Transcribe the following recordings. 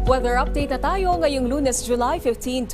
Weather update na tayo ngayong Lunes, July 15,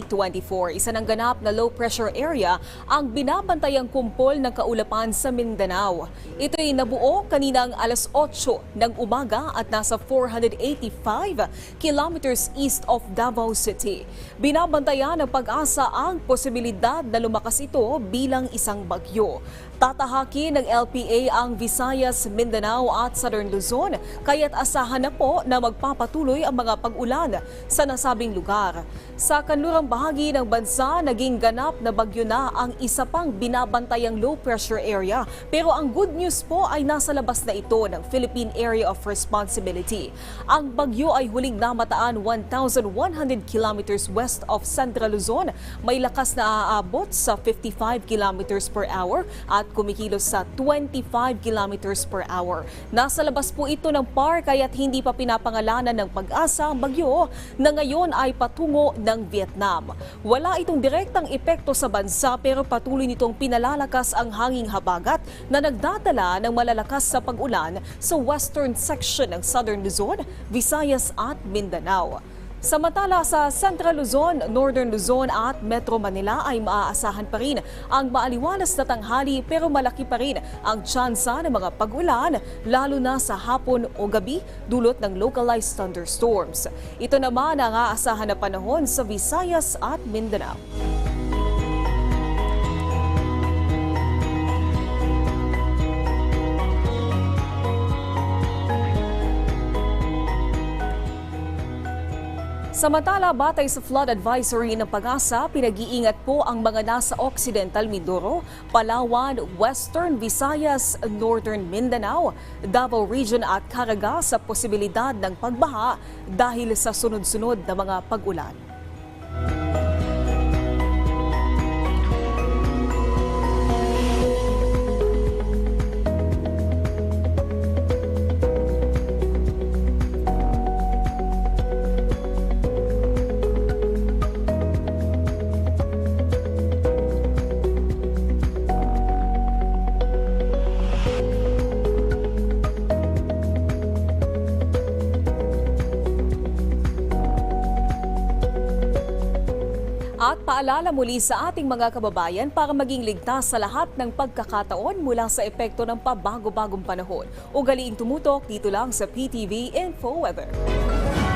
2024. Isa ng ganap na low pressure area ang binabantayang kumpol ng kaulapan sa Mindanao. Ito'y nabuo kaninang alas 8 ng umaga at nasa 485 kilometers east of Davao City. Binabantayan ng pag-asa ang posibilidad na lumakas ito bilang isang bagyo. Tatahakin ng LPA ang Visayas, Mindanao at Southern Luzon, kaya't asahan na po na magpapatuloy ang mga pag-ulan sa nasabing lugar. Sa kanlurang bahagi ng bansa, naging ganap na bagyo na ang isa pang binabantayang low pressure area. Pero ang good news po ay nasa labas na ito ng Philippine Area of Responsibility. Ang bagyo ay huling namataan 1,100 kilometers west of Central Luzon. May lakas na aabot sa 55 kilometers per hour at kumikilos sa 25 kilometers per hour. Nasa labas po ito ng PAR kaya't hindi pa pinapangalanan ng pag-asa ang bagyo na ngayon ay patungo ng Vietnam. Wala itong direktang epekto sa bansa pero patuloy nitong pinalalakas ang hanging habagat na nagdadala ng malalakas sa pag-ulan sa western section ng Southern Luzon, Visayas at Mindanao. Samantala sa Central Luzon, Northern Luzon at Metro Manila ay maaasahan pa rin ang maaliwalas na tanghali pero malaki pa rin ang tsansa ng mga pag-ulan lalo na sa hapon o gabi dulot ng localized thunderstorms. Ito naman ang aasahan na panahon sa Visayas at Mindanao. Samantala, batay sa flood advisory ng Pag-asa, pinag-iingat po ang mga nasa Occidental Mindoro, Palawan, Western Visayas, Northern Mindanao, Davao Region at Caraga sa posibilidad ng pagbaha dahil sa sunod-sunod na mga pag-ulan. At paalala muli sa ating mga kababayan para maging ligtas sa lahat ng pagkakataon mula sa epekto ng pabago-bagong panahon. Ugaliing tumutok dito lang sa PTV Info Weather.